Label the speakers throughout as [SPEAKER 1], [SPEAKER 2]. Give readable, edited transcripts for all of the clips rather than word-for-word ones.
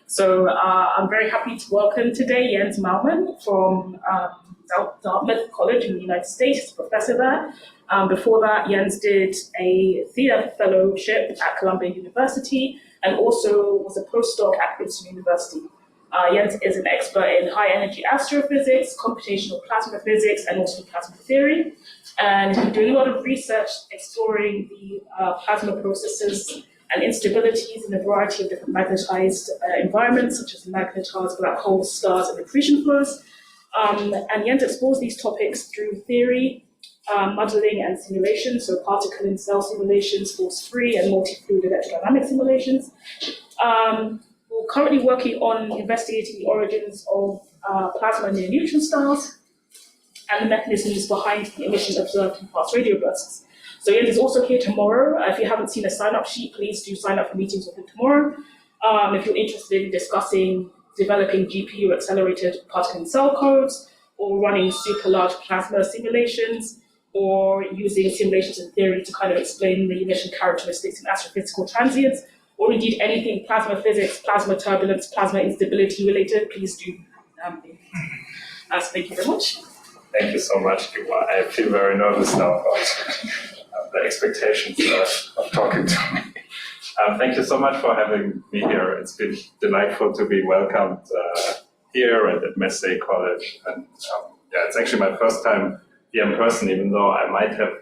[SPEAKER 1] So I'm very happy to welcome today Jens Mahlmann from Dartmouth College in the United States. He's a professor there. Before that, Jens did a CITA fellowship at Columbia University and also was a postdoc at Princeton University. Jens is an expert in high-energy astrophysics, computational plasma physics, and also plasma theory. And he's doing a lot of research exploring the plasma processes and instabilities in a variety of different magnetized environments, such as magnetized black holes, stars, and accretion flows. And Jens explores these topics through theory, modeling, and simulation, so particle and cell simulations, force-free, and multi-fluid electrodynamic simulations. We're currently working on investigating the origins of plasma near neutron stars and the mechanisms behind the emission observed in past radio bursts. So Jens is also here tomorrow. If you haven't seen a sign-up sheet, please do sign up for meetings with him tomorrow. If you're interested in discussing developing GPU-accelerated particle and cell codes, or running super large plasma simulations, or using simulations and theory to kind of explain the emission characteristics in astrophysical transients, or indeed anything plasma physics, plasma turbulence, plasma instability related, please do. Thank you very much.
[SPEAKER 2] Thank you so much, Kiwa. I feel very nervous now about the expectations of talking to me. Thank you so much for having me here. It's been delightful to be welcomed here and at Massey College. And yeah, it's actually my first time here in person, even though I might have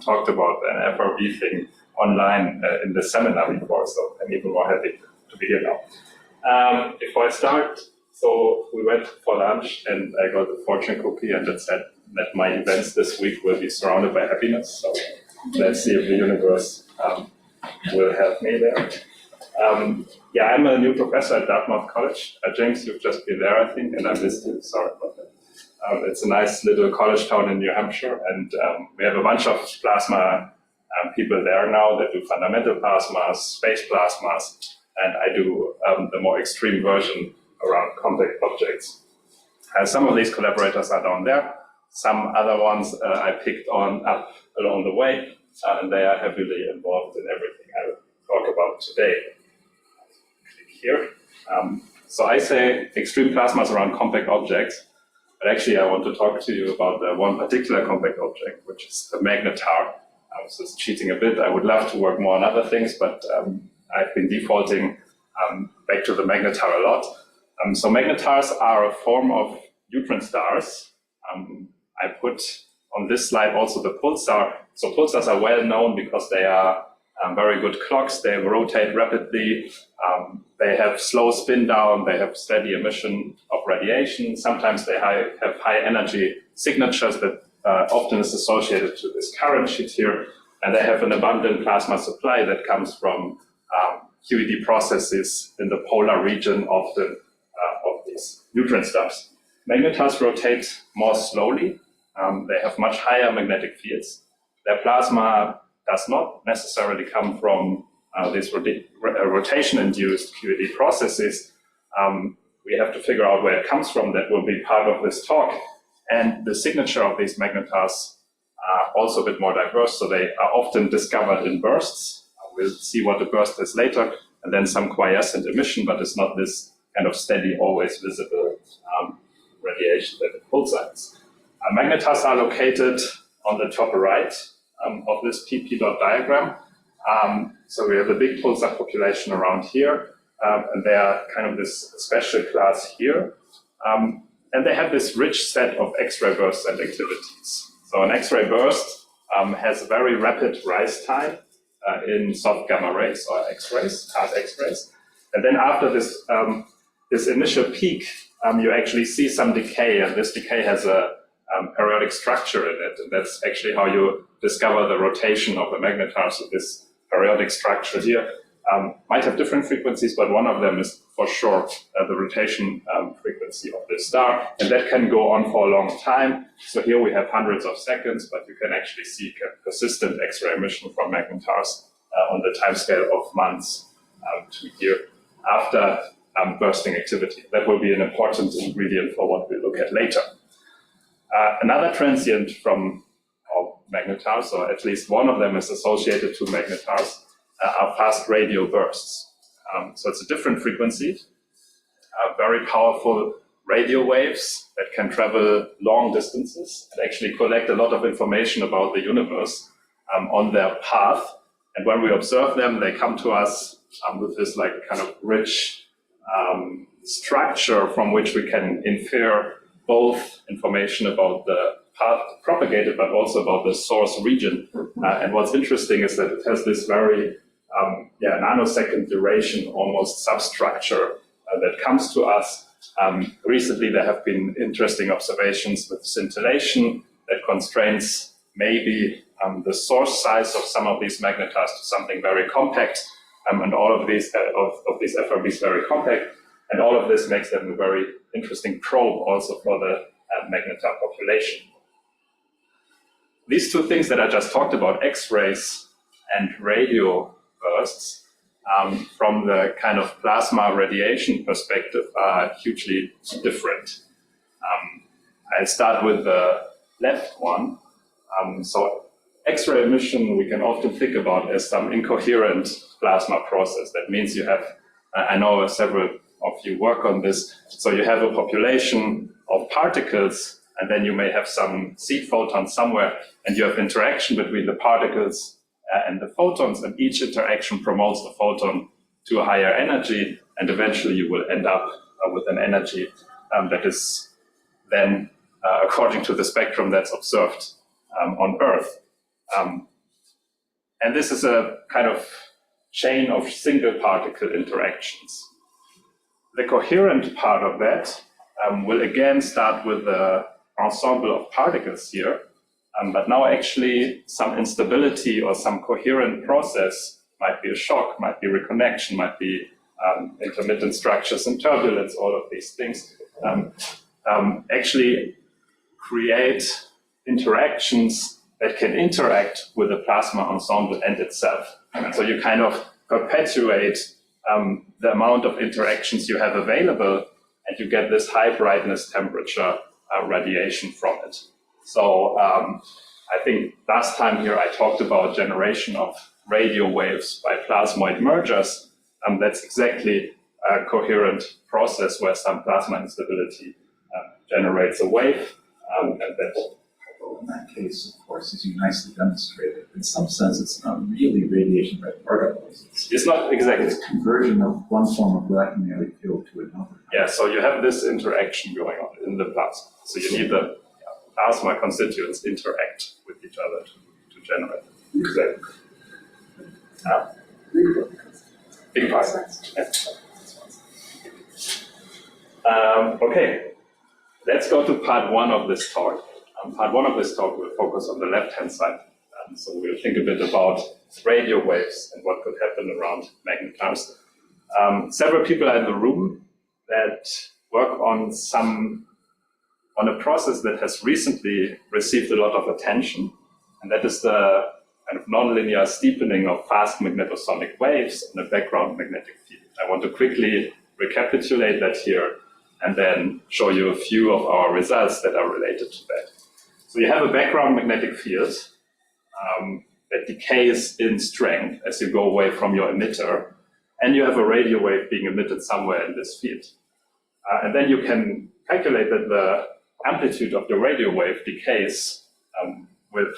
[SPEAKER 2] talked about an FRB thing online in the seminar before, so I'm even more happy to be here now. Before I start, so we went for lunch and I got a fortune cookie and it said that my events this week will be surrounded by happiness. So let's see if the universe will help me there. Yeah, I'm a new professor at Dartmouth College. James, you've just been there, I think, and I missed you. Sorry about that. It's a nice little college town in New Hampshire, and we have a bunch of plasma people there now that do fundamental plasmas, space plasmas, and I do the more extreme version around compact objects. Some of these collaborators are down there. Some other ones I picked on up along the way, and they are heavily involved in everything I will talk about today. Click here. So I say extreme plasmas around compact objects, but actually I want to talk to you about the one particular compact object, which is the magnetar. So it's cheating a bit. I would love to work more on other things, but I've been defaulting back to the magnetar a lot. So magnetars are a form of neutron stars. I put on this slide also the pulsar. So pulsars are well known because they are very good clocks. They rotate rapidly. They have slow spin down. They have steady emission of radiation. Sometimes they have high energy signatures that often is associated to this current sheet here. And they have an abundant plasma supply that comes from QED processes in the polar region of these neutron stars. Magnetars rotate more slowly. They have much higher magnetic fields. Their plasma does not necessarily come from these rotation-induced QED processes. We have to figure out where it comes from. That will be part of this talk. And the signature of these magnetars are also a bit more diverse. So they are often discovered in bursts. We'll see what the burst is later. And then some quiescent emission, but it's not this kind of steady, always visible radiation that it pulsates. Magnetars are located on the top right of this PP dot diagram. So we have a big pulsar population around here, and they are kind of this special class here. And they have this rich set of X-ray bursts and activities. So an X-ray burst has a very rapid rise time in soft gamma rays or X-rays, hard X-rays. And then after this, this initial peak, you actually see some decay, and this decay has a periodic structure in it. And that's actually how you discover the rotation of a magnetar. So this periodic structure here might have different frequencies, but one of them is for sure the rotation frequency of this star. And that can go on for a long time. So here we have hundreds of seconds, but you can actually see persistent X-ray emission from magnetars on the timescale of months to a year after bursting activity. That will be an important ingredient for what we look at later. Another transient from magnetars, or at least one of them is associated to magnetars, are fast radio bursts. So it's a different frequency, very powerful radio waves that can travel long distances and actually collect a lot of information about the universe on their path. And when we observe them, they come to us with this like kind of rich structure from which we can infer both information about the path propagated, but also about the source region. And what's interesting is that it has this very nanosecond duration, almost substructure that comes to us. Recently, there have been interesting observations with scintillation that constrains maybe the source size of some of these magnetars to something very compact, and all of these FRBs very compact, and all of this makes them a very interesting probe also for the magnetar population. These two things that I just talked about, X-rays and radio bursts, from the kind of plasma radiation perspective are hugely different. I'll start with the left one. So X-ray emission we can often think about as some incoherent plasma process. That means you have, I know several of you work on this, so you have a population of particles, and then you may have some seed photons somewhere, and you have interaction between the particles and the photons, and each interaction promotes the photon to a higher energy, and eventually you will end up with an energy that is then according to the spectrum that's observed on Earth. And this is a kind of chain of single particle interactions. The coherent part of that will again start with the ensemble of particles here, but now actually some instability or some coherent process, might be a shock, might be reconnection, might be intermittent structures and turbulence, all of these things, actually create interactions that can interact with the plasma ensemble and itself. And so you kind of perpetuate the amount of interactions you have available, and you get this high brightness temperature radiation from it. So I think last time here I talked about generation of radio waves by plasmoid mergers. That's exactly a coherent process where some plasma instability generates a wave. And that
[SPEAKER 3] in that case, of course, as you nicely demonstrated, in some sense, it's not really radiation by particles.
[SPEAKER 2] It's not exactly.
[SPEAKER 3] It's conversion of one form of electromagnetic field to another.
[SPEAKER 2] Yeah, so you have this interaction going on in the plasma. So you need the plasma constituents interact with each other to generate. Exactly. Big particles. Okay, let's go to part one of this talk. Part one of this talk will focus on the left-hand side. So we'll think a bit about radio waves and what could happen around magnetars. Several people are in the room that work on a process that has recently received a lot of attention, and that is the kind of nonlinear steepening of fast magnetosonic waves in a background magnetic field. I want to quickly recapitulate that here and then show you a few of our results that are related to that. So you have a background magnetic field that decays in strength as you go away from your emitter, and you have a radio wave being emitted somewhere in this field. And then you can calculate that the amplitude of the radio wave decays with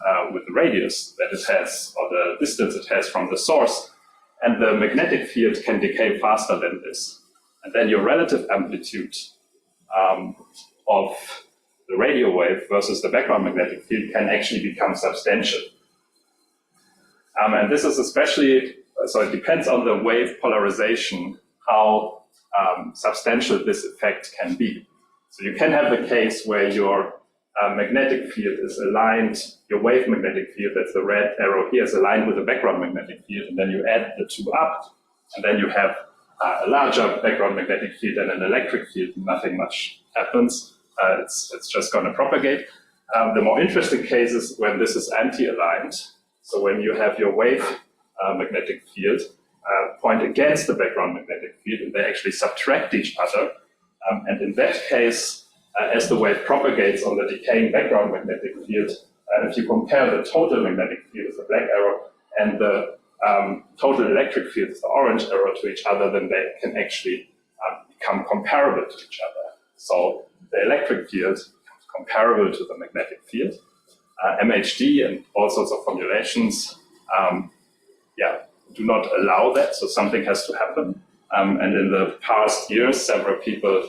[SPEAKER 2] the radius that it has, or the distance it has from the source, and the magnetic field can decay faster than this. And then your relative amplitude of the radio wave versus the background magnetic field can actually become substantial. And this is especially, so it depends on the wave polarization, how substantial this effect can be. So you can have a case where your magnetic field is aligned, your wave magnetic field, that's the red arrow here, is aligned with the background magnetic field, and then you add the two up, and then you have a larger background magnetic field and an electric field, nothing much happens. It's just going to propagate. The more interesting case is when this is anti-aligned. So when you have your wave magnetic field point against the background magnetic field, and they actually subtract each other. And in that case, as the wave propagates on the decaying background magnetic field, if you compare the total magnetic field as a black arrow and the total electric fields, the orange arrow, to each other, then they can actually become comparable to each other. So the electric field becomes comparable to the magnetic field. MHD and all sorts of formulations do not allow that, so something has to happen. And in the past years, several people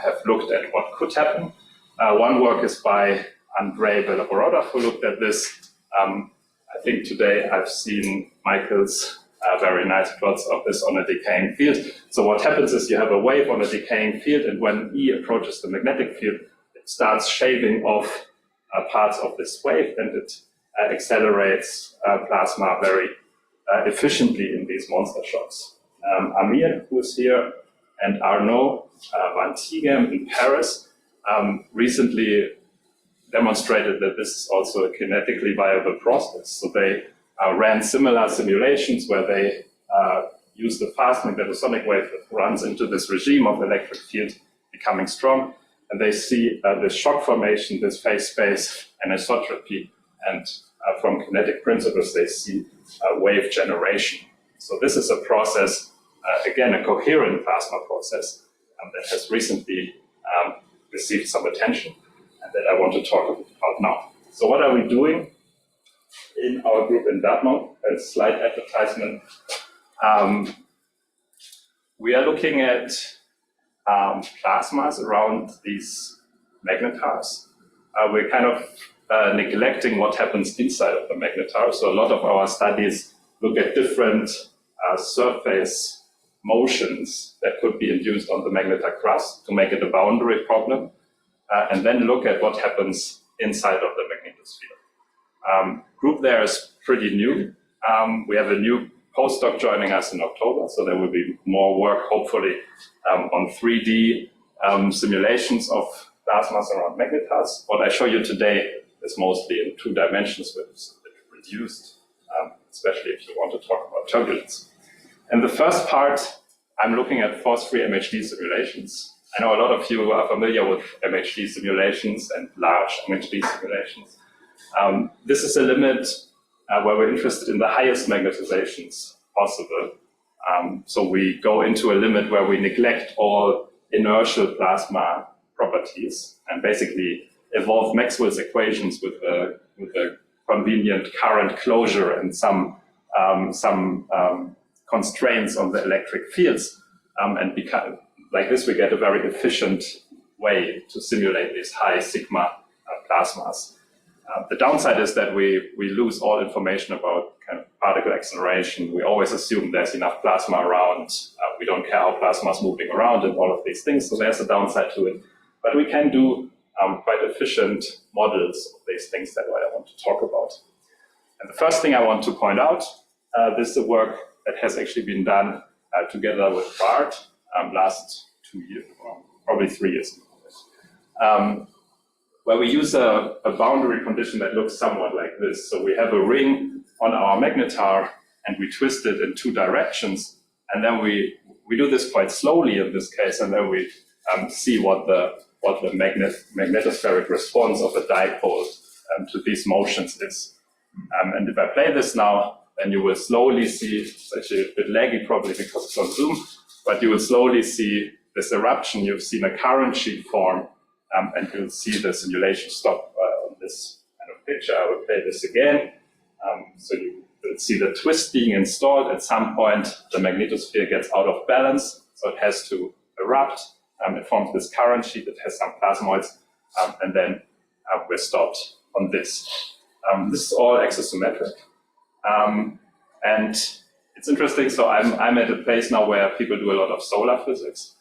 [SPEAKER 2] have looked at what could happen. One work is by Andrei Beloborodov, who looked at this. I think today I've seen Michael's very nice plots of this on a decaying field. So what happens is you have a wave on a decaying field, and when E approaches the magnetic field, it starts shaving off parts of this wave, and it accelerates plasma very efficiently in these monster shocks. Amir, who is here, and Arnaud van Tighem in Paris recently demonstrated that this is also a kinetically viable process. So they ran similar simulations where they used a fast magnetosonic wave that runs into this regime of electric field becoming strong, and they see this shock formation, this phase space anisotropy, and from kinetic principles they see wave generation. So this is a process, again, a coherent plasma process that has recently received some attention and that I want to talk about now. So what are we doing in our group in Dartmouth? A slight advertisement. We are looking at plasmas around these magnetars. We're kind of neglecting what happens inside of the magnetar. So a lot of our studies look at different surface motions that could be induced on the magnetar crust to make it a boundary problem, and then look at what happens inside of the magnetosphere. Group there is pretty new. We have a new postdoc joining us in October, so there will be more work, hopefully, on 3D simulations of plasmas around magnetars. What I show you today is mostly in 2 dimensions, with reduced, especially if you want to talk about turbulence. In the first part, I'm looking at force-free MHD simulations. I know a lot of you are familiar with MHD simulations and large MHD simulations. This is a limit where we're interested in the highest magnetizations possible. So we go into a limit where we neglect all inertial plasma properties and basically evolve Maxwell's equations with a convenient current closure and some constraints on the electric fields. And like this, we get a very efficient way to simulate these high sigma plasmas. The downside is that we lose all information about kind of particle acceleration. We always assume there's enough plasma around. We don't care how plasma is moving around and all of these things. So there's a downside to it. But we can do quite efficient models of these things that I want to talk about. And the first thing I want to point out, this is the work that has actually been done together with Bart last 2 years, probably 3 years ago. Where we use a boundary condition that looks somewhat like this. So we have a ring on our magnetar and we twist it in 2 directions. And then we do this quite slowly in this case, and then we see what the magnetospheric response of a dipole to these motions is. And if I play this now, then you will slowly see, it's actually a bit laggy probably because it's on Zoom, but you will slowly see this eruption. You've seen a current sheet form, and you'll see the simulation stop on this kind of picture. I will play this again. So you will see the twist being installed. At some point, the magnetosphere gets out of balance, so it has to erupt. It forms this current sheet that has some plasmoids, and then we're stopped on this. This is all axisymmetric. And it's interesting, so I'm at a place now where people do a lot of solar physics.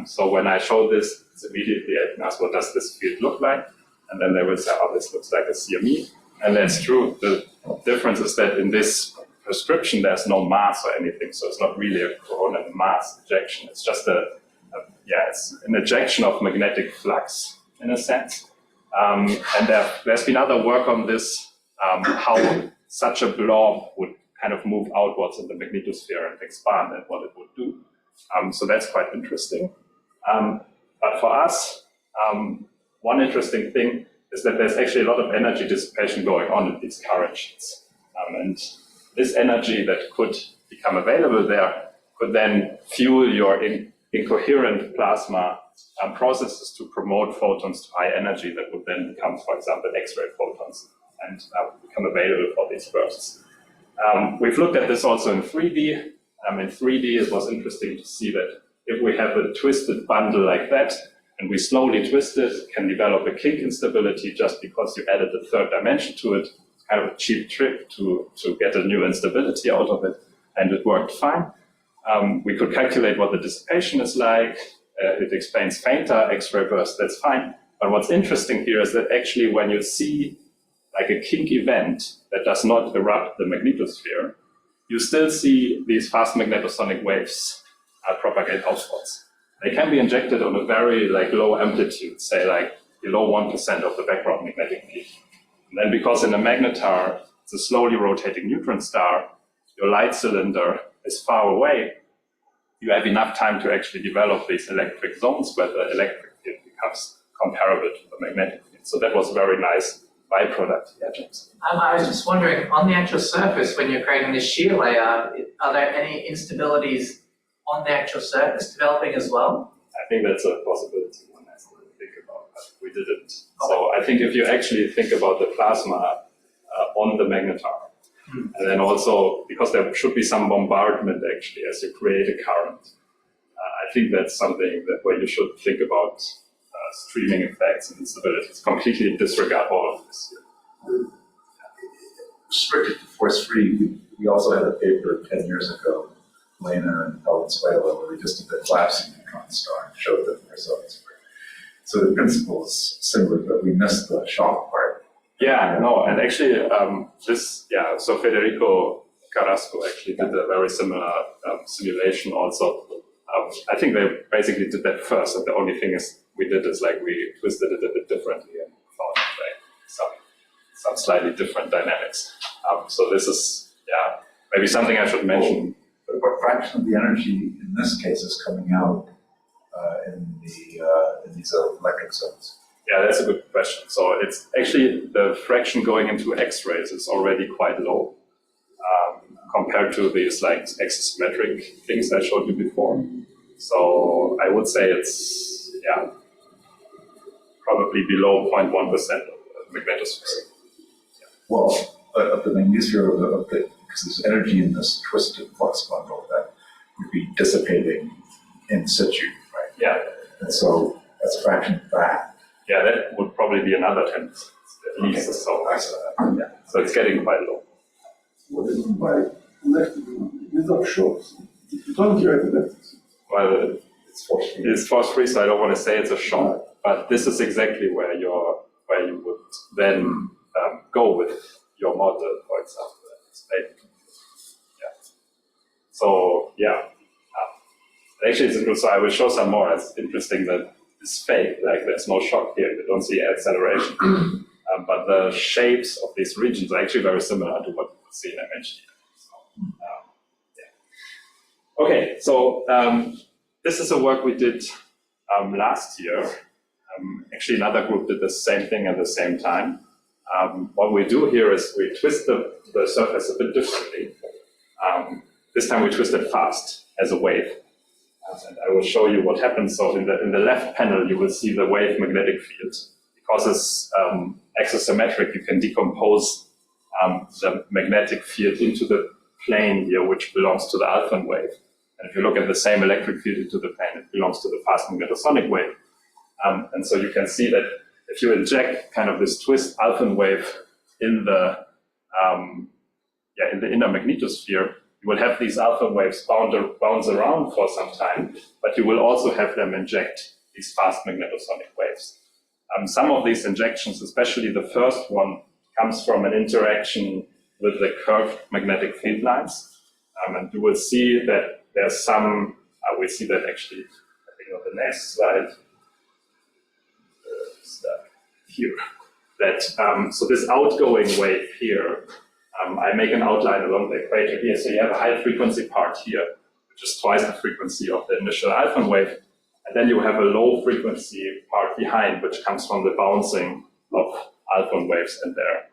[SPEAKER 2] So when I show this, it's immediately I can ask, what does this field look like? And then they will say, oh, this looks like a CME. And that's true. The difference is that in this prescription, there's no mass or anything. So it's not really a coronal mass ejection. It's just it's an ejection of magnetic flux in a sense. And there's been other work on this, how such a blob would kind of move outwards in the magnetosphere and expand and what it would do. So that's quite interesting. But for us, one interesting thing is that there's actually a lot of energy dissipation going on in these current sheets. And this energy that could be become available there could then fuel your incoherent plasma processes to promote photons to high energy that would then become, for example, X-ray photons and become available for these bursts. We've looked at this also in 3D. In 3D, it was interesting to see that if we have a twisted bundle like that, and we slowly twist it, can develop a kink instability just because you added a third dimension to it. It's kind of a cheap trick to get a new instability out of it, and it worked fine. We could calculate what the dissipation is like. It explains fainter X-ray bursts, that's fine. But what's interesting here is that actually when you see like a kink event that does not erupt the magnetosphere, you still see these fast magnetosonic waves propagate outwards. They can be injected on a very low amplitude, say below 1% of the background magnetic field. And then because in a magnetar, it's a slowly rotating neutron star, your light cylinder is far away, you have enough time to actually develop these electric zones where the electric field becomes comparable to the magnetic field. So that was a very nice byproduct. Yeah, James.
[SPEAKER 4] I was just wondering, on the actual surface, when you're creating this shear layer, are there any instabilities on the actual surface developing as well?
[SPEAKER 2] I think that's a possibility one has to think about, but we didn't. So I think if you actually think about the plasma on the magnetar, and then also, because there should be some bombardment actually as you create a current, I think that's something where you should think about streaming effects and instabilities, completely disregard all of this here.
[SPEAKER 3] Restricted to force-free, we also had a paper 10 years ago, Lena and Valenzuela, where we just did the collapsing neutron star and showed that the results were. So the principle is similar, but we missed the shock part.
[SPEAKER 2] Yeah, no, and actually so Federico Carrasco actually did a very similar simulation also. I think they basically did that first, and the only thing we did is we twisted it a bit differently and found some slightly different dynamics. So this is, maybe something I should mention.
[SPEAKER 3] What fraction of the energy in this case is coming out in these electric zones?
[SPEAKER 2] Yeah, that's a good question. So it's actually the fraction going into X-rays is already quite low compared to these axisymmetric things I showed you before. So I would say it's probably below 0.1% of the magnetosphere.
[SPEAKER 3] Well, of the magnetosphere, because there's energy in this twisted flux bundle that would be dissipating in situ, right?
[SPEAKER 2] Yeah.
[SPEAKER 3] And so that's a fraction of that.
[SPEAKER 2] Yeah, that would probably be another 10%, at least. So it's getting quite low.
[SPEAKER 5] What is it by electric without shocks? You don't hear it electric.
[SPEAKER 2] Well, it's force-free, so I don't want to say it's a shock, but this is exactly where you would then go with your model, for example. So actually it's interesting. So I will show some more. It's interesting that it's fake, there's no shock here. You don't see acceleration, but the shapes of these regions are actually very similar to what you would see in MHD. Okay, so this is a work we did last year. Actually, another group did the same thing at the same time. What we do here is we twist the surface a bit differently. This time we twist it fast as a wave. And I will show you what happens. So in the left panel, you will see the wave magnetic field. Because it's axisymmetric, you can decompose the magnetic field into the plane here, which belongs to the alpha wave. And if you look at the same electric field into the plane, it belongs to the fast magnetosonic wave. And so you can see that if you inject kind of this twist alpha wave in the inner magnetosphere, you will have these alpha waves bounce around for some time, but you will also have them inject these fast magnetosonic waves. Some of these injections, especially the first one, comes from an interaction with the curved magnetic field lines. And you will see that there's some, we see that actually, I think on the next slide, here, that, so this outgoing wave here, I make an outline along the equator here. So you have a high frequency part here, which is twice the frequency of the initial alpha wave. And then you have a low frequency part behind, which comes from the bouncing of alpha waves and their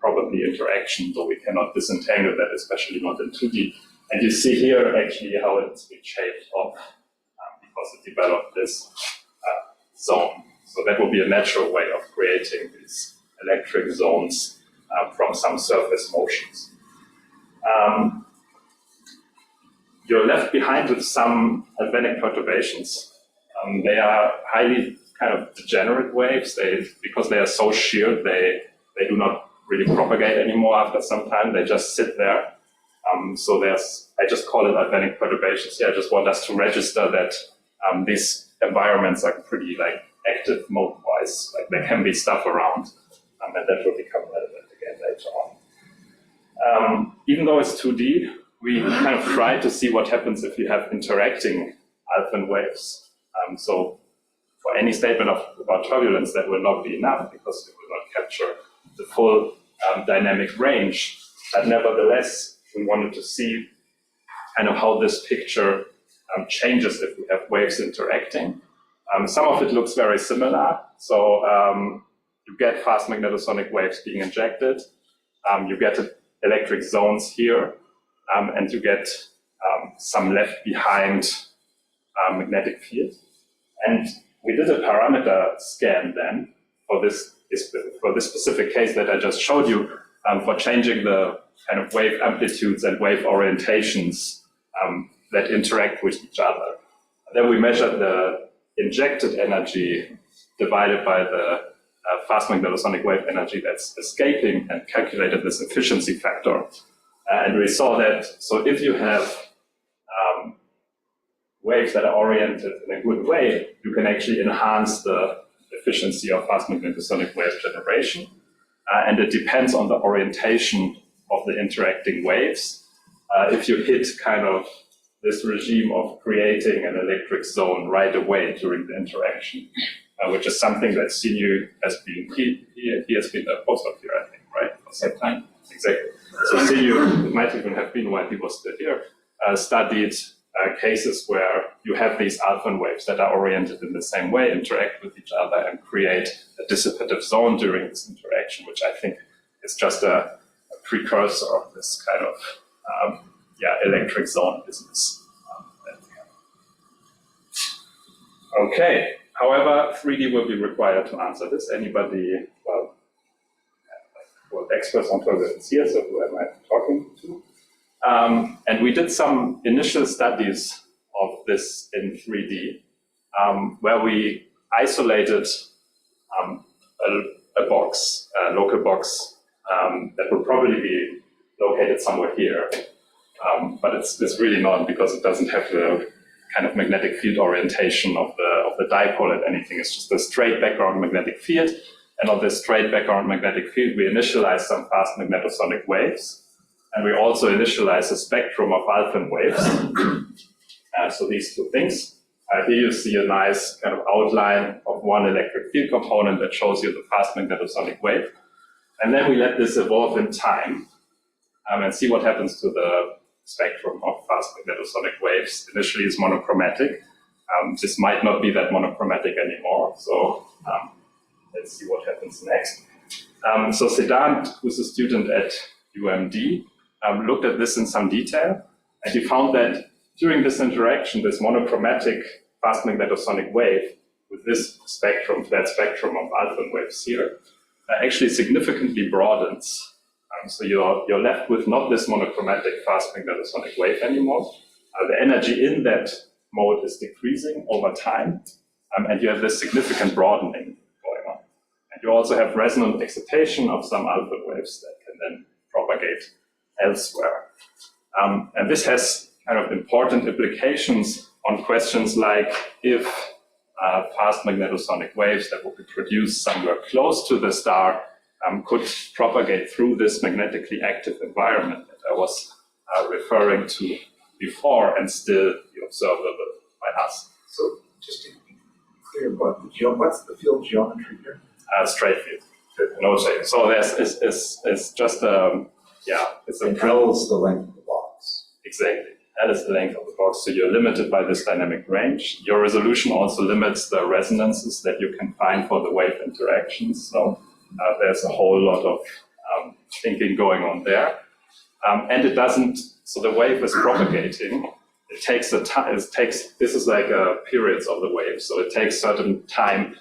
[SPEAKER 2] probably interaction, though we cannot disentangle that, especially not in 2D. And you see here actually how it's been shaped off because it developed this zone. So that would be a natural way of creating these electric zones from some surface motions. You're left behind with some galvanic perturbations. They are highly kind of degenerate waves. Because they are so sheared, they do not really propagate anymore after some time. They just sit there. So I just call it galvanic perturbations here. I just want us to register that these environments are pretty like active mode-wise. Like there can be stuff around, and that will become relevant again later on. Even though it's 2D, we kind of try to see what happens if you have interacting Alphen waves. So for any statement about turbulence, that will not be enough because it will not capture the full dynamic range. But nevertheless, we wanted to see kind of how this picture changes if we have waves interacting. Some of it looks very similar. So you get fast magnetosonic waves being injected. You get electric zones here, and you get some left behind magnetic field. And we did a parameter scan then for this specific case that I just showed you for changing the kind of wave amplitudes and wave orientations that interact with each other. And then we measured the injected energy divided by the fast magnetosonic wave energy that's escaping and calculated this efficiency factor. And we saw that, so if you have waves that are oriented in a good way, you can actually enhance the efficiency of fast magnetosonic wave generation. And it depends on the orientation of the interacting waves. If you hit kind of this regime of creating an electric zone right away during the interaction, which is something that Sinu has been, he has been a postdoc here, I think, right? For some time. Exactly. So Sinu, it might even have been while he was still here, studied cases where you have these Alphen waves that are oriented in the same way, interact with each other, and create a dissipative zone during this interaction, which I think is just a precursor of this kind of electric zone business. Okay. However, 3D will be required to answer this. Anybody, well experts on turbulence here, so who am I talking to? And we did some initial studies of this in 3D, where we isolated a box, a local box, that would probably be located somewhere here. But it's really not, because it doesn't have the kind of magnetic field orientation of the dipole and anything. It's just a straight background magnetic field. And on this straight background magnetic field, we initialize some fast magnetosonic waves. And we also initialize a spectrum of Alphen waves. So these two things. Here you see a nice kind of outline of one electric field component that shows you the fast magnetosonic wave. And then we let this evolve in time and see what happens to the spectrum of fast magnetosonic waves. Initially, it's monochromatic. This might not be that monochromatic anymore. So let's see what happens next. So Siddhant, who's a student at UMD, looked at this in some detail, and he found that during this interaction, this monochromatic fast magnetosonic wave with this spectrum, flat spectrum of Alphen waves here, actually significantly broadens. So you're left with not this monochromatic fast magnetosonic wave anymore. The energy in that mode is decreasing over time, and you have this significant broadening going on. And you also have resonant excitation of some Alphen waves that can then propagate elsewhere. And this has kind of important implications on questions like if fast magnetosonic waves that will be produced somewhere close to the star could propagate through this magnetically active environment that I was referring to before and still be observable by us.
[SPEAKER 3] So just to be clear, what's the field geometry here?
[SPEAKER 2] Straight field, no shape. So it's just it's a
[SPEAKER 3] L is the length of the box.
[SPEAKER 2] Exactly. L is the length of the box, so you're limited by this dynamic range. Your resolution also limits the resonances that you can find for the wave interactions. So there's a whole lot of thinking going on there. And it doesn't, so the wave is propagating. It takes a time, this is like periods of the wave, so it takes certain time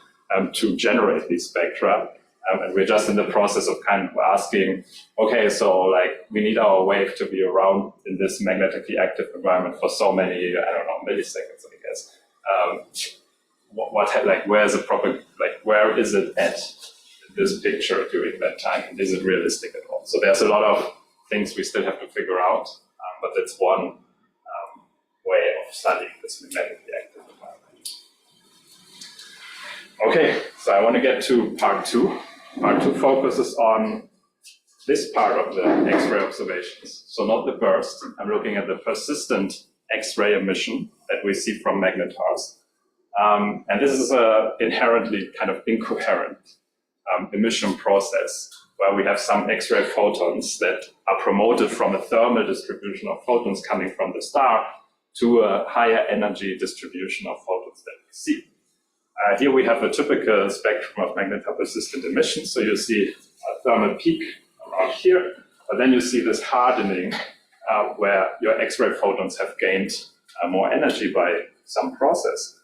[SPEAKER 2] to generate these spectra. And we're just in the process of kind of asking, okay, so like we need our wave to be around in this magnetically active environment for so many, I don't know, milliseconds, I guess. Where is it at this picture during that time? And is it realistic at all? So there's a lot of things we still have to figure out, but that's one way of studying this magnetically active environment. Okay, so I want to get to part two. Part two focuses on this part of the X-ray observations. So not the burst. I'm looking at the persistent X-ray emission that we see from magnetars. And this is an inherently kind of incoherent emission process where we have some X-ray photons that are promoted from a thermal distribution of photons coming from the star to a higher energy distribution of photons that we see. Here we have a typical spectrum of magnetar persistent emission. So you see a thermal peak around here, but then you see this hardening where your X-ray photons have gained more energy by some process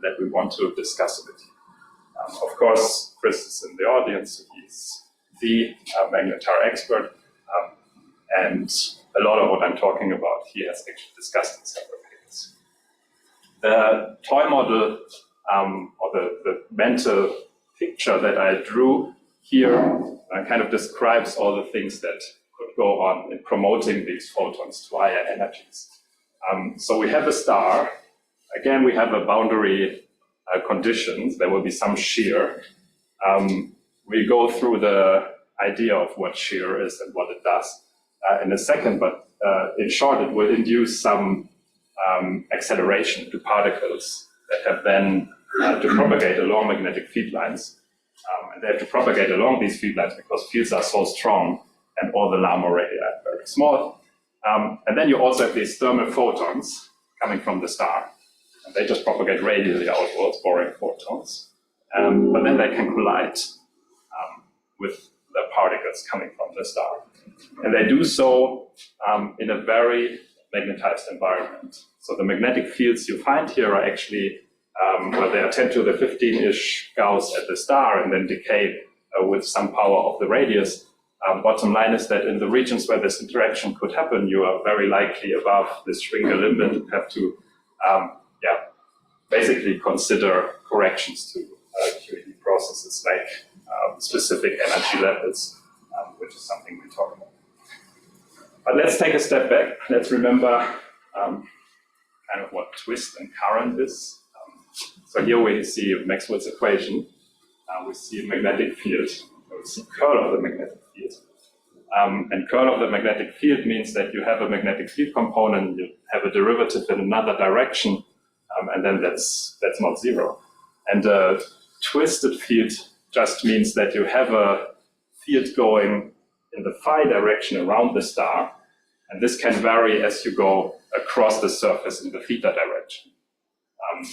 [SPEAKER 2] that we want to discuss a bit. Of course, Chris is in the audience. He's the magnetar expert, and a lot of what I'm talking about he has actually discussed in several papers. The toy model, or the mental picture that I drew here kind of describes all the things that could go on in promoting these photons to higher energies. So we have a star. Again, we have a boundary conditions. There will be some shear. We go through the idea of what shear is and what it does in a second, but in short, it will induce some acceleration to particles that have then to propagate along magnetic field lines. And they have to propagate along these field lines because fields are so strong and all the Larmor radii are very small. And then you also have these thermal photons coming from the star. And they just propagate radially outwards, boring photons. But then they can collide with the particles coming from the star. And they do so in a very magnetized environment. So the magnetic fields you find here are actually where they are 10 to the 15-ish Gauss at the star and then decay with some power of the radius. Bottom line is that in the regions where this interaction could happen, you are very likely above this Schwinger limit and have to basically consider corrections to QED processes like specific energy levels, which is something we talk about. But let's take a step back. Let's remember kind of what twist and current is. So here we see Maxwell's equation. We see a magnetic field. We see curl of the magnetic field. And curl of the magnetic field means that you have a magnetic field component, you have a derivative in another direction, and then that's not zero. And a twisted field just means that you have a field going in the phi direction around the star, and this can vary as you go across the surface in the theta direction.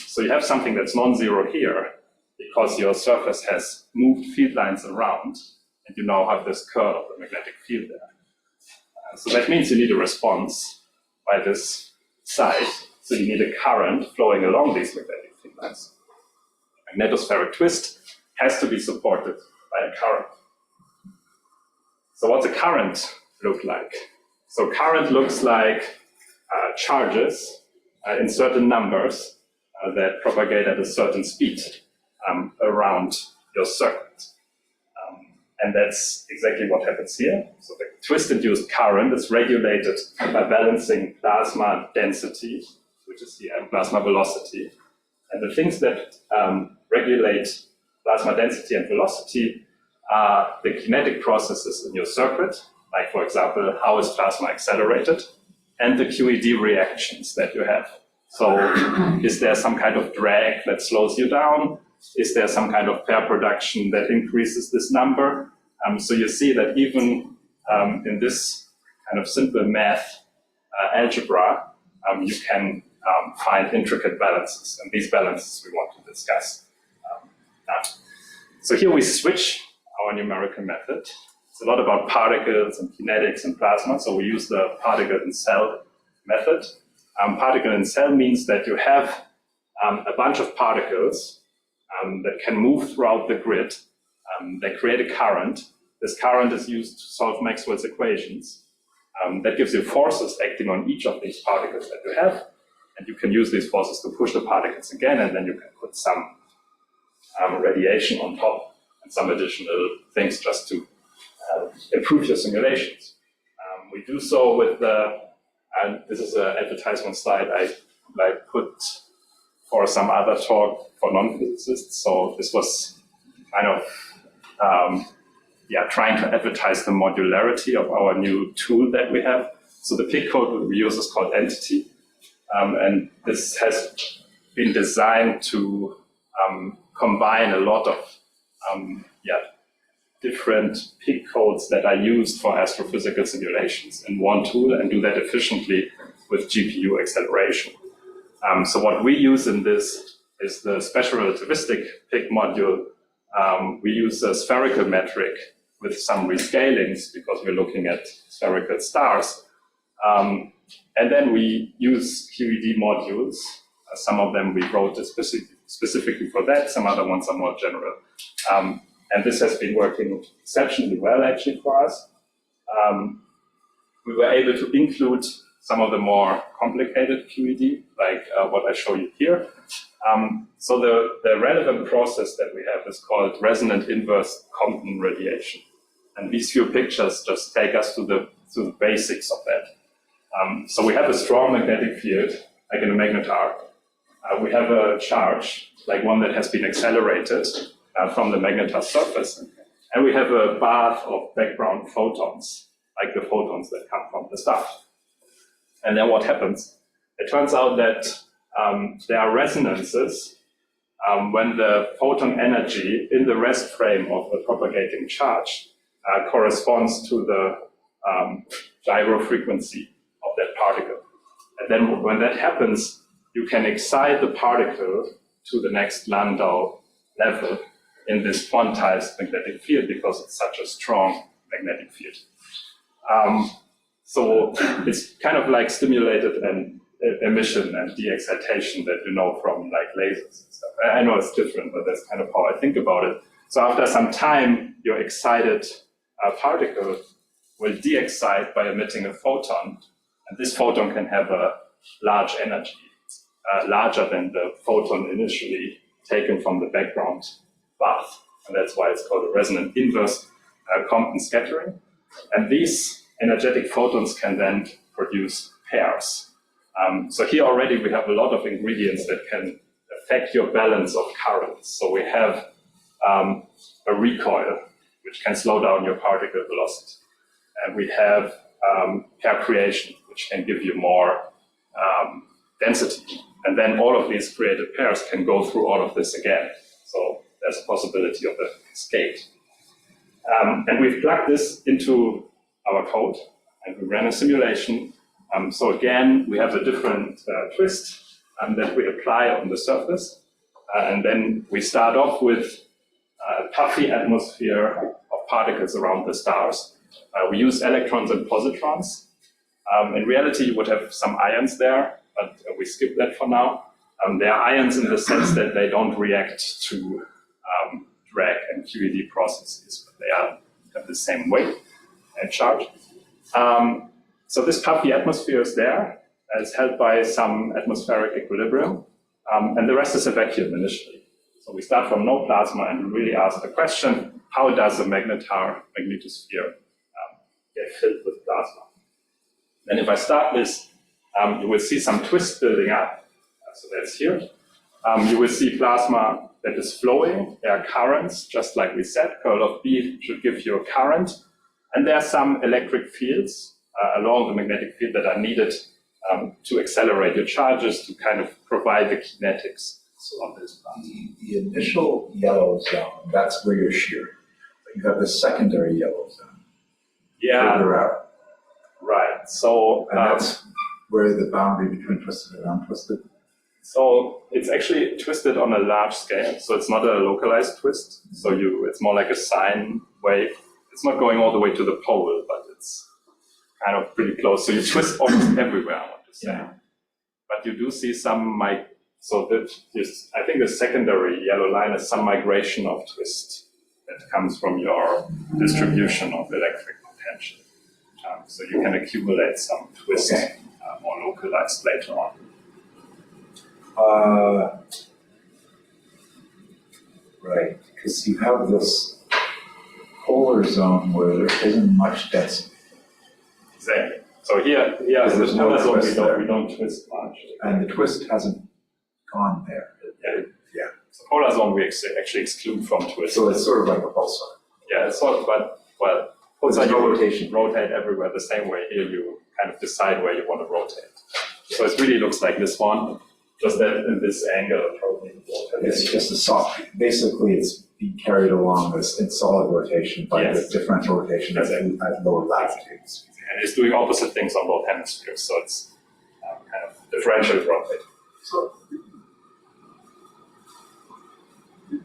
[SPEAKER 2] So you have something that's non-zero here because your surface has moved field lines around, and you now have this curl of the magnetic field there. So that means you need a response by this side. So you need a current flowing along these magnetic field lines. A magnetospheric twist has to be supported by a current. So what's a current look like? So current looks like charges in certain numbers that propagate at a certain speed around your circuit. And that's exactly what happens here. So the twist-induced current is regulated by balancing plasma density, which is here, and plasma velocity. And the things that regulate plasma density and velocity are the kinetic processes in your circuit, like, for example, how is plasma accelerated, and the QED reactions that you have. So is there some kind of drag that slows you down? Is there some kind of pair production that increases this number? So you see that even in this kind of simple math algebra, you can find intricate balances, and these balances we want to discuss now. So here we switch our numerical method. it's a lot about particles and kinetics and plasma, so we use the particle in cell method. Particle in cell means that you have a bunch of particles that can move throughout the grid. They create a current. This current is used to solve Maxwell's equations. That gives you forces acting on each of these particles that you have, and you can use these forces to push the particles again, and then you can put some radiation on top and some additional things just to improve your simulations. We do so with and this is an advertisement slide I put for some other talk for non-physicists. So this was kind of trying to advertise the modularity of our new tool that we have. So the PIC code we use is called Entity, and this has been designed to combine a lot of different PIC codes that are used for astrophysical simulations in one tool and do that efficiently with GPU acceleration. So what we use in this is the special relativistic PIC module. We use a spherical metric with some rescalings because we're looking at spherical stars. And then we use QED modules. Some of them we wrote specifically for that, some other ones are more general. And this has been working exceptionally well, actually, for us. We were able to include some of the more complicated QED, like what I show you here. So the relevant process that we have is called resonant inverse Compton radiation. And these few pictures just take us to the basics of that. So we have a strong magnetic field, like in a magnetar. We have a charge, like one that has been accelerated from the magnetar surface. And we have a bath of background photons, like the photons that come from the star. And then what happens? It turns out that there are resonances when the photon energy in the rest frame of the propagating charge corresponds to the gyro frequency of that particle. And then when that happens, you can excite the particle to the next Landau level in this quantized magnetic field because it's such a strong magnetic field. So it's kind of like stimulated emission and de-excitation that you know from like lasers and stuff. I know it's different, but that's kind of how I think about it. So after some time, your excited particle will de-excite by emitting a photon, and this photon can have a large energy, larger than the photon initially taken from the background bath. And that's why it's called a resonant inverse Compton scattering. And these energetic photons can then produce pairs. So here already we have a lot of ingredients that can affect your balance of currents. So we have a recoil, which can slow down your particle velocity. And we have pair creation, which can give you more density. And then all of these created pairs can go through all of this again. So there's a possibility of a cascade. And we've plugged this into our code, and we ran a simulation. So again, we have a different twist that we apply on the surface. And then we start off with a puffy atmosphere of particles around the stars. We use electrons and positrons. In reality, you would have some ions there, but we skip that for now. They are ions in the sense that they don't react to drag and QED processes, but they have the same weight and charge. So this puffy atmosphere is there, it's held by some atmospheric equilibrium, and the rest is a vacuum initially. So we start from no plasma and we really ask the question, how does a magnetosphere get filled with plasma? And if I start this, you will see some twist building up. So that's here. You will see plasma that is flowing. There are currents, just like we said. Curl of B should give you a current. And there are some electric fields along the magnetic field that are needed to accelerate your charges to kind of provide the kinetics of this plasma.
[SPEAKER 3] The initial yellow zone, that's where you're shearing. But you have the secondary yellow zone.
[SPEAKER 2] Yeah.
[SPEAKER 3] Further out.
[SPEAKER 2] Right. So
[SPEAKER 3] and that's where the boundary between twisted and untwisted.
[SPEAKER 2] So it's actually twisted on a large scale. So it's not a localized twist. So it's more like a sine wave it's not going all the way to the pole, but it's kind of pretty close. So you twist almost everywhere, I want to say.
[SPEAKER 3] Yeah.
[SPEAKER 2] But you do see some, so that is, I think the secondary yellow line is some migration of twist that comes from your distribution of electric potential. So you can accumulate some twist more localized later on.
[SPEAKER 3] Right, because you have this polar zone where there isn't much density.
[SPEAKER 2] Exactly. So here
[SPEAKER 3] There's no
[SPEAKER 2] another zone
[SPEAKER 3] twist there.
[SPEAKER 2] we don't twist much.
[SPEAKER 3] And the twist hasn't gone there.
[SPEAKER 2] Yeah. So polar zone we actually exclude from twist.
[SPEAKER 3] So it's sort of like a pulsar.
[SPEAKER 2] Yeah, it's sort of, but well,
[SPEAKER 3] There's
[SPEAKER 2] pulsar
[SPEAKER 3] no
[SPEAKER 2] you
[SPEAKER 3] rotation.
[SPEAKER 2] rotate everywhere the same way. Here you kind of decide where you want to rotate. So it really looks like this one, just that in this angle probably.
[SPEAKER 3] It's just a soft, basically it's being carried along this in solid rotation by
[SPEAKER 2] Yes.
[SPEAKER 3] the differential rotation at lower latitudes.
[SPEAKER 2] And it's doing opposite things on both hemispheres, so it's kind of differential rotate.
[SPEAKER 5] So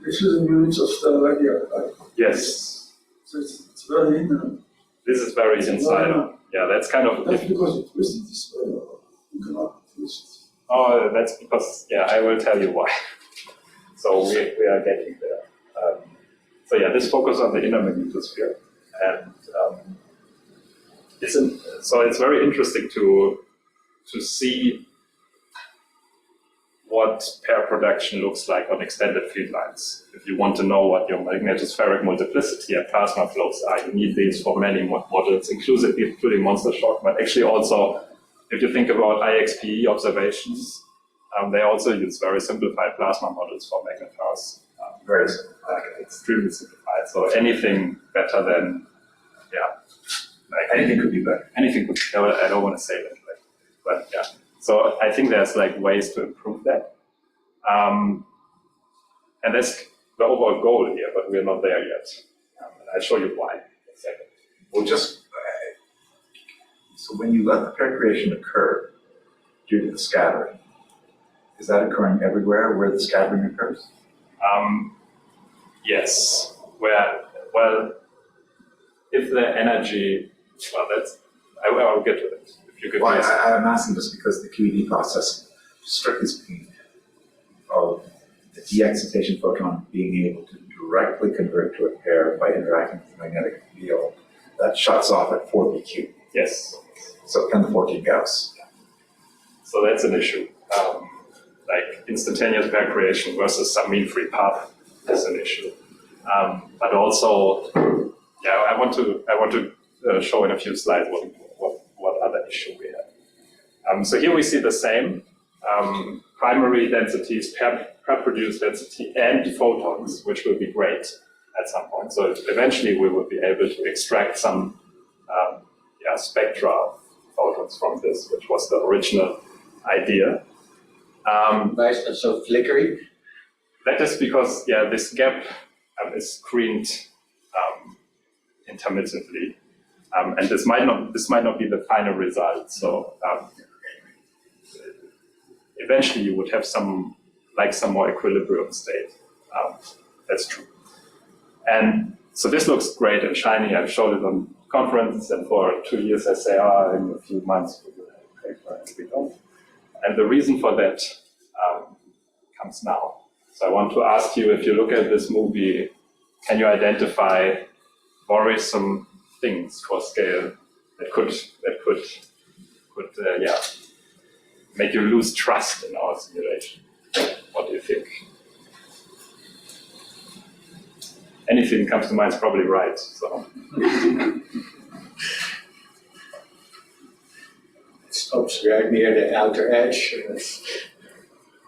[SPEAKER 5] this is in units of stellar radius, right?
[SPEAKER 2] Yes,
[SPEAKER 5] So it's very inner.
[SPEAKER 2] this is very inside. Yeah, that's kind of.
[SPEAKER 5] That's because it twisted this way, or you cannot twist.
[SPEAKER 2] Oh, that's because, yeah, I will tell you why. So we are getting there. So yeah, this focus on the inner magnetosphere. And so it's very interesting to see what pair production looks like on extended field lines. If you want to know what your magnetospheric multiplicity and plasma flows are, you need these for many models, including monster shock, but actually also, if you think about IXPE observations, they also use very simplified plasma models for magnetars.
[SPEAKER 3] Very simplified.
[SPEAKER 2] Extremely simplified. So anything better than,
[SPEAKER 3] Anything could be better.
[SPEAKER 2] anything could, I don't want to say that, but yeah. So I think there's ways to improve that. And that's the overall goal here, but we're not there yet. And I'll show you why in a second.
[SPEAKER 3] Well, so when you let the pair creation occur due to the scattering, is that occurring everywhere where the scattering occurs?
[SPEAKER 2] Yes. If the energy, I'll get to it. If you could
[SPEAKER 3] Well,
[SPEAKER 2] guess.
[SPEAKER 3] I'm asking just because the QED process, strictly speaking, of the de-excitation photon being able to directly convert to a pair by interacting with the magnetic field, that shuts off at 4BQ.
[SPEAKER 2] Yes.
[SPEAKER 3] So 10 to the 14 Gauss.
[SPEAKER 2] So that's an issue. Instantaneous pair creation versus some mean-free path is an issue. But also, I want to show in a few slides what other issue we have. So here we see the same primary densities, pair-produced density, and photons, which will be great at some point. So eventually we will be able to extract some spectra of photons from this, which was the original idea.
[SPEAKER 6] Nice, and so flickery.
[SPEAKER 2] That is because, this gap is screened intermittently, and this might not be the final result. So eventually, you would have some more equilibrium state. That's true. And so this looks great and shiny. I've showed it on conferences, and for 2 years I say, in a few months we will have a paper, and we don't. And the reason for that comes now. So I want to ask you, if you look at this movie, can you identify worrisome things for scale that could make you lose trust in our simulation? What do you think? Anything that comes to mind is probably right. So.
[SPEAKER 6] It stops right near the outer edge.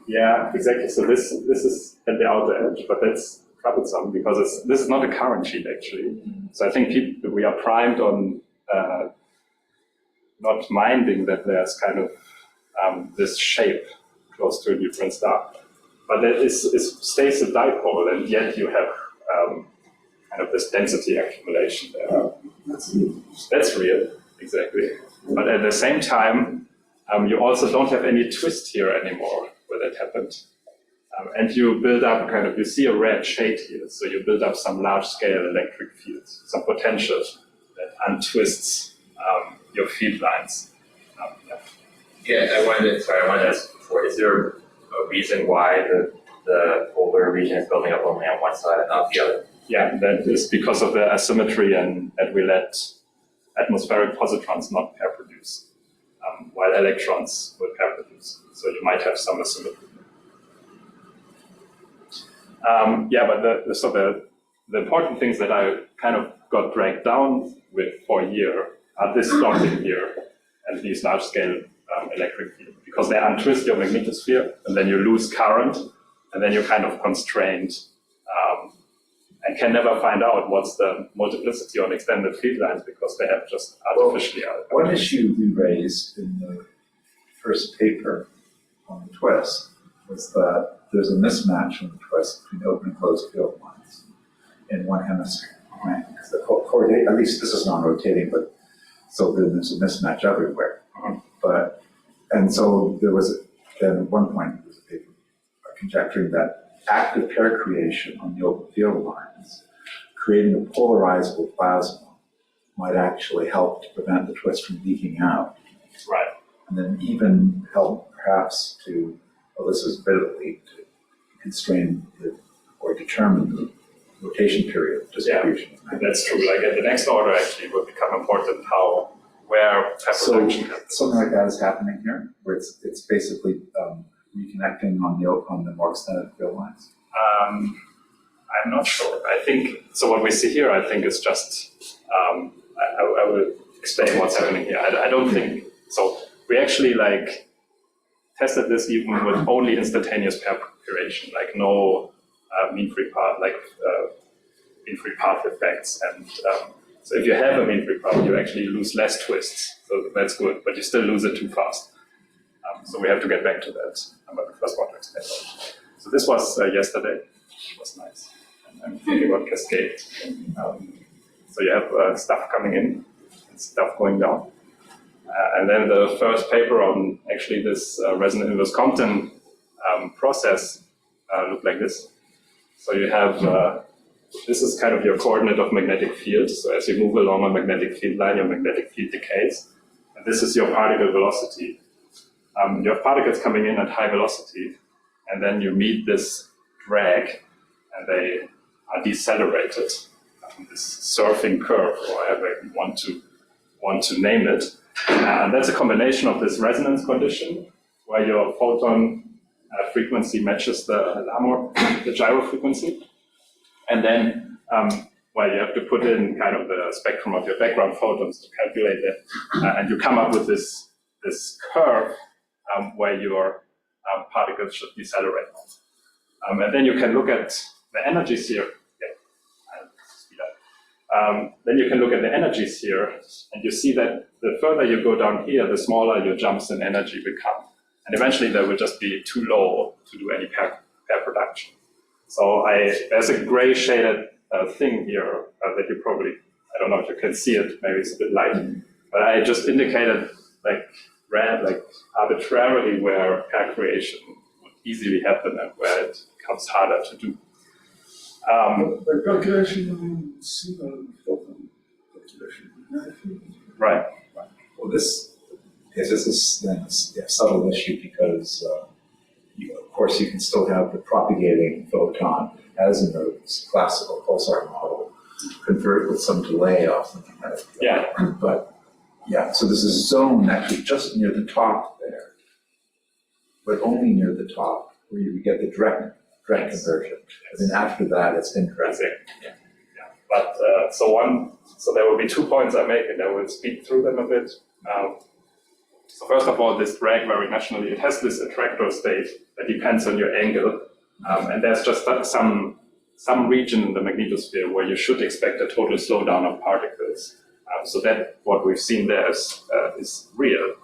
[SPEAKER 2] Yeah, exactly. So this is at the outer edge, but that's troublesome because this is not a current sheet actually. So I think we are primed on not minding that there's kind of this shape close to a neutron star, but it stays a dipole, and yet you have kind of this density accumulation there. That's real, exactly. But at the same time, you also don't have any twist here anymore where that happened. And you build up you see a red shade here, so you build up some large-scale electric fields, some potential that untwists your field lines.
[SPEAKER 7] I wanted to ask before, is there a reason why the polar region is building up only on one side and not the other?
[SPEAKER 2] Yeah, that is because of the asymmetry and that we let atmospheric positrons not pair produce, while electrons will pair produce. So you might have some asymmetry. But the important things that I kind of got dragged down with for a year are this stopping here and these large-scale electric fields, because they untwist your magnetosphere, and then you lose current, and then you're kind of constrained and can never find out what's the multiplicity on extended field lines because they have just artificially.
[SPEAKER 3] One issue we raised in the first paper on the twist was that there's a mismatch in the twist between open and closed field lines in one hemisphere. Right? Because the coordinate, at least this is non-rotating, but so then there's a mismatch everywhere. And so there was, then at one point, there was a paper conjecturing that active pair creation on the open field lines, creating a polarizable plasma, might actually help to prevent the twist from leaking out.
[SPEAKER 2] Right.
[SPEAKER 3] And then even help perhaps to, well, this is a bit of a leap, to constrain or determine the rotation period distribution.
[SPEAKER 2] Yeah, that's true. Like at the next order actually will become important where pair production happens.
[SPEAKER 3] Something like that is happening here, where it's basically reconnecting on the more extended field lines.
[SPEAKER 2] I'm not sure. I think, so what we see here, I think is just, I will explain what's happening here. I don't think, so we actually tested this even with only instantaneous pair creation, like no mean-free path, mean-free path effects. And so if you have a mean-free path, you actually lose less twists. So that's good, but you still lose it too fast. So we have to get back to that. But the first one to explain that. So this was yesterday. It was nice. And I'm thinking about cascade. So you have stuff coming in and stuff going down. And then the first paper on actually this resonant inverse Compton process looked like this. So you have, this is kind of your coordinate of magnetic field. So as you move along a magnetic field line, your magnetic field decays. And this is your particle velocity. You have particles coming in at high velocity, and then you meet this drag, and they are decelerated. This surfing curve, or however you want to name it. And that's a combination of this resonance condition, where your photon frequency matches the gyro frequency, and then where you have to put in kind of the spectrum of your background photons to calculate it, and you come up with this curve where your particles should decelerate. And then you can look at the energies here. Then you can look at the energies here, and you see that the further you go down here, the smaller your jumps in energy become. And eventually they will just be too low to do any pair production. So there's a gray shaded thing here that you probably, I don't know if you can see it, maybe it's a bit light, but I just indicated red, arbitrarily where pair creation would easily happen and where it becomes harder to do.
[SPEAKER 5] The calculation similar photon calculation.
[SPEAKER 2] Right.
[SPEAKER 3] Well, this is then a subtle issue because, of course, you can still have the propagating photon as in the classical pulsar model, convert with some delay off the magnetic field.
[SPEAKER 2] Yeah.
[SPEAKER 3] But yeah, so there's a zone actually just near the top there, but only near the top where you get the direct conversion. And then after that, it's indirect.
[SPEAKER 2] Yeah. But so there will be 2 points I make, and I will speed through them a bit. So first of all, this drag variationally, it has this attractor state that depends on your angle, and there's just some region in the magnetosphere where you should expect a total slowdown of particles. So that what we've seen there is real.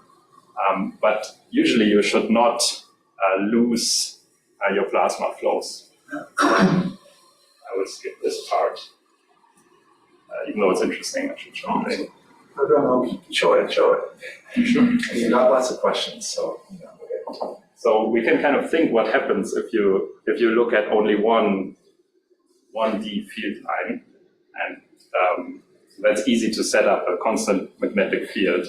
[SPEAKER 2] But usually you should not lose your plasma flows. I will skip this part. Even though it's interesting, I should show it.
[SPEAKER 3] No, show it.
[SPEAKER 2] Sure.
[SPEAKER 3] You got lots of questions, so.
[SPEAKER 2] So we can kind of think what happens if you look at only one 1D field line, and that's easy to set up a constant magnetic field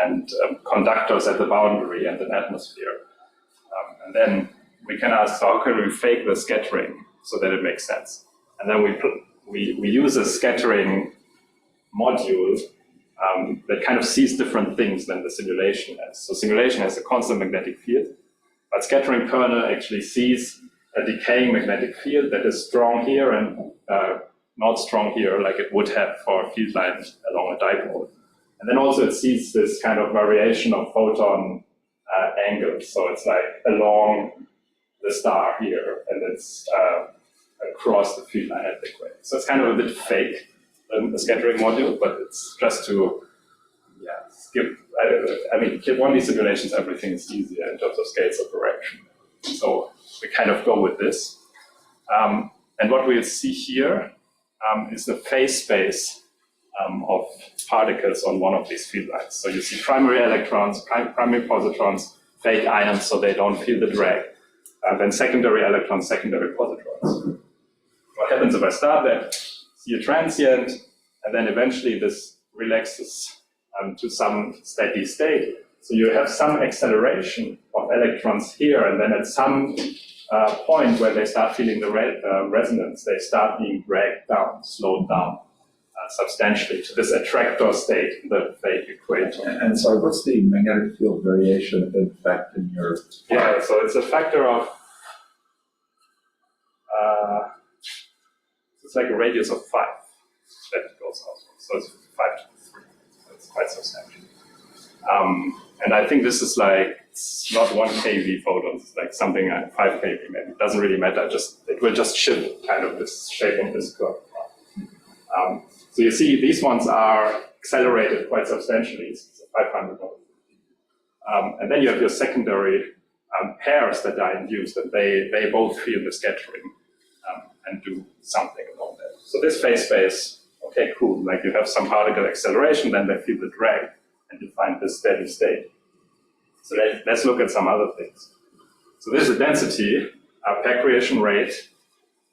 [SPEAKER 2] and conductors at the boundary and an atmosphere. And then we can ask, so how can we fake the scattering so that it makes sense? And then we use a scattering module that kind of sees different things than the simulation has. So simulation has a constant magnetic field, but scattering kernel actually sees a decaying magnetic field that is strong here and not strong here, like it would have for a field line along a dipole. And then also it sees this kind of variation of photon angles. So it's like along the star here, and it's across the field line at the equator. So it's kind of a bit fake, the scattering module, but it's just to skip. I mean, 1D simulations, everything is easier in terms of scales of direction. So we kind of go with this. And what we'll see here is the phase space of particles on one of these field lines. So you see primary electrons, primary positrons, fake ions, so they don't feel the drag. Then secondary electrons, secondary positrons. What happens if I start that? See a transient, and then eventually this relaxes to some steady state. So you have some acceleration of electrons here, and then at some point where they start feeling the resonance, they start being dragged down, slowed down substantially to this attractor state in the fake equator.
[SPEAKER 3] And so what's the magnetic field variation in fact in your...
[SPEAKER 2] Yeah, so it's a factor of, it's like a radius of 5 that it goes out. So it's 5 to 3, so it's quite substantial. And I think this is like, it's not 1 kV photons, it's like something like 5 kV maybe. It doesn't really matter, it will just shift kind of this shape of this curve. So you see these ones are accelerated quite substantially, it's 500. And then you have your secondary pairs that are induced, and they both feel the scattering and do something along that. So this phase space, okay, cool, like you have some particle acceleration, then they feel the drag, and you find this steady state. So let's look at some other things. So this is density, pair creation rate,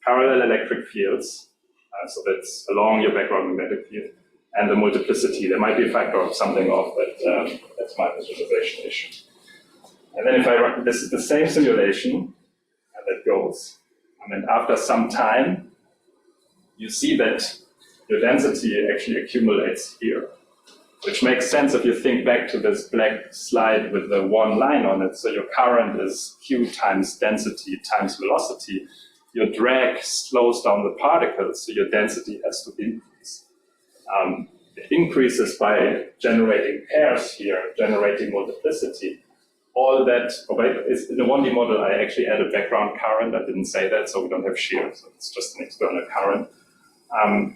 [SPEAKER 2] parallel electric fields, so that's along your background magnetic field, and the multiplicity. There might be a factor of something off, but that's my visualization issue. And then if I run, this is the same simulation, and that goes. And then after some time, you see that your density actually accumulates here, which makes sense if you think back to this black slide with the one line on it. So your current is Q times density times velocity. Your drag slows down the particles, so your density has to increase. It increases by generating pairs here, generating multiplicity. All that, is in the 1D model, I actually added background current. I didn't say that, so we don't have shear, so it's just an external current.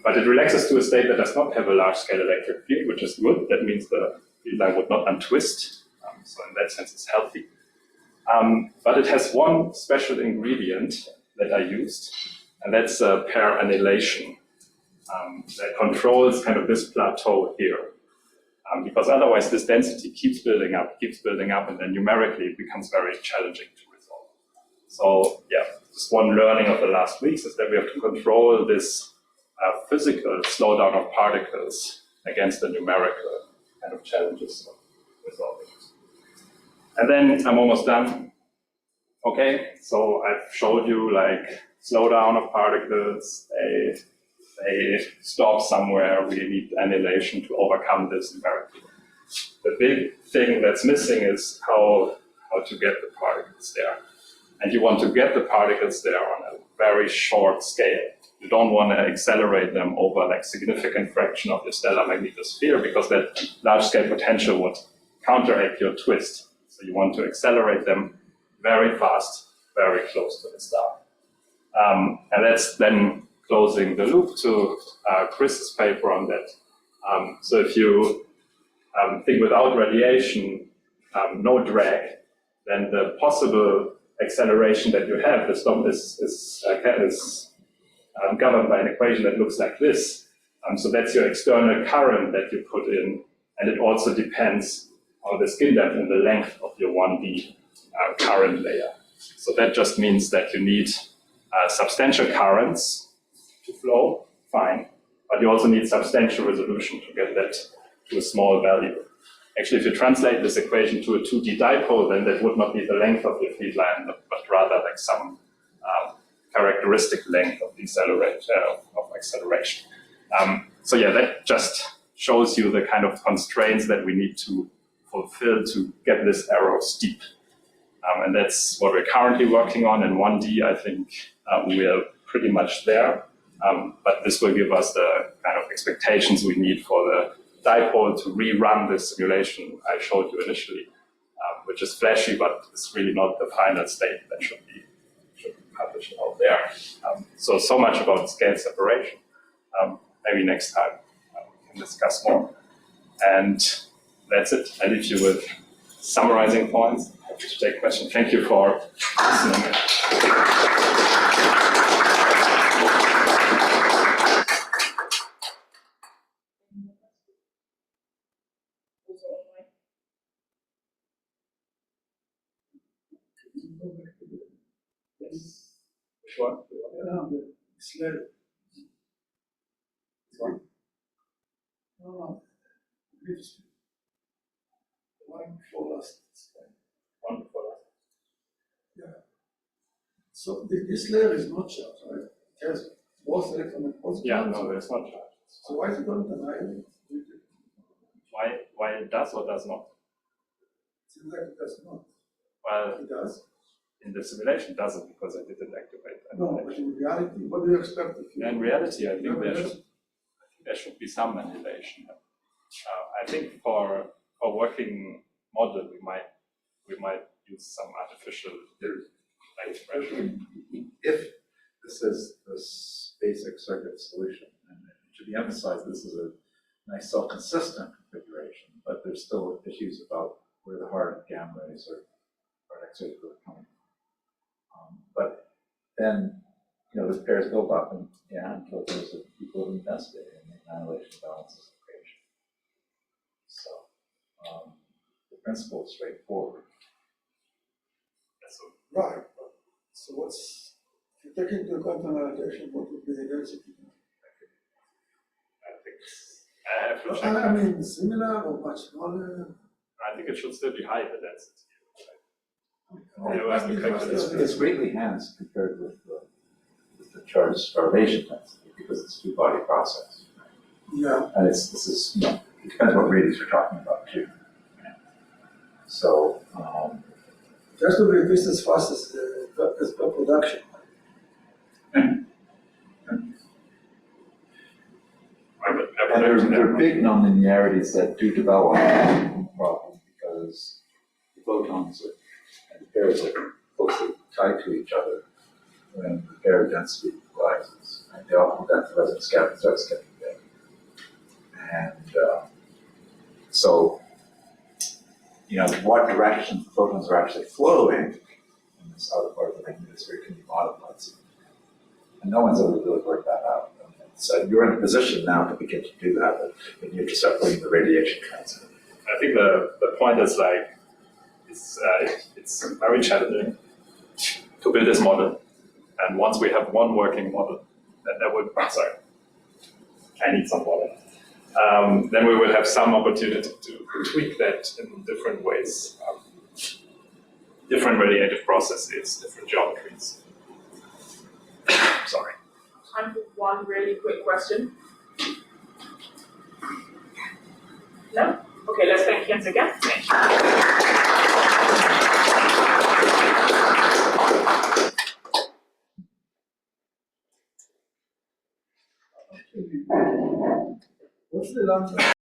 [SPEAKER 2] But it relaxes to a state that does not have a large-scale electric field, which is good. That means the field line would not untwist. So in that sense, it's healthy. But it has one special ingredient that I used, and that's pair annihilation that controls kind of this plateau here. Because otherwise this density keeps building up, and then numerically it becomes very challenging to resolve. So yeah, just one learning of the last weeks is that we have to control this physical slowdown of particles against the numerical kind of challenges of resolving it. And then I'm almost done. Okay, so I've showed you like slowdown of particles, they stop somewhere, we need annihilation to overcome this numerically. The big thing that's missing is how to get the particles there. And you want to get the particles there on a very short scale. You don't want to accelerate them over like significant fraction of your stellar magnetosphere, because that large scale potential would counteract your twist. So you want to accelerate them very fast, very close to the star. And that's then closing the loop to Chris's paper on that. So if you think without radiation, no drag, then the possible acceleration that you have is governed by an equation that looks like this. So that's your external current that you put in, and it also depends on the skin depth and the length of your 1D current layer. So that just means that you need substantial currents to flow, fine, but you also need substantial resolution to get that to a small value. Actually, if you translate this equation to a 2D dipole, then that would not be the length of your feed line, but rather like some characteristic length of acceleration. So yeah, that just shows you the kind of constraints that we need to fulfill to get this arrow steep. And that's what we're currently working on in 1D. I think we are pretty much there, but this will give us the kind of expectations we need for the dipole to rerun the simulation I showed you initially, which is flashy, but it's really not the final state that should be published out there. So much about scale separation. Maybe next time we can discuss more. And that's it. I leave you with summarizing points. Happy to take questions. Thank you for listening. Which one?
[SPEAKER 5] The sled. No, it's one before last.
[SPEAKER 2] One before that.
[SPEAKER 5] Yeah. So this layer is not charged, right? It has both electron and positive.
[SPEAKER 2] Yeah, no, there's not charge.
[SPEAKER 5] So why is it not annihilate?
[SPEAKER 2] Why it does or does not?
[SPEAKER 5] It seems like it does not.
[SPEAKER 2] Well,
[SPEAKER 5] It does.
[SPEAKER 2] in the simulation it doesn't because I didn't activate that.
[SPEAKER 5] No, but in reality, what do you expect? If you
[SPEAKER 2] In reality, I think
[SPEAKER 5] Yeah,
[SPEAKER 2] there should be some annihilation. I think for a working model, we might use some artificial light pressure.
[SPEAKER 3] If this is this basic circuit solution, and it should be emphasized this is a nice self-consistent configuration, but there's still issues about where the hard gamma rays or X-rays are coming from. But then, this pairs build up, and until there's a equilibrium density and the annihilation balances the equation. So the principle is straightforward.
[SPEAKER 5] Right. So if you take into account annihilation, what would be the density?
[SPEAKER 2] I have to check.
[SPEAKER 5] I mean, similar or much smaller?
[SPEAKER 2] I think it should still be high, the density.
[SPEAKER 3] It's greatly enhanced compared with the charge starvation density because it's a two-body process.
[SPEAKER 5] Yeah.
[SPEAKER 3] And this is, it depends what radius you're talking about too. So,
[SPEAKER 5] It has to be at least as fast as the production.
[SPEAKER 3] and there are big nonlinearities that do develop problems because the photons and the pairs are closely tied to each other when the pair density rises. And the optimal density doesn't starts getting big. And so, what direction the photons are actually flowing in this outer part of the magnetosphere can be modified. And no one's ever really worked that out. So you're in a position now to begin to do that, but you have to start putting the radiation trends in.
[SPEAKER 2] I think the point is it's very challenging to build this model. And once we have one working model, then I need some water. Then we will have some opportunity to tweak that in different ways, different radiative processes, different geometries. Sorry.
[SPEAKER 1] Time for one really quick question. No? Okay, let's thank Jens again.
[SPEAKER 5] What's the lambda?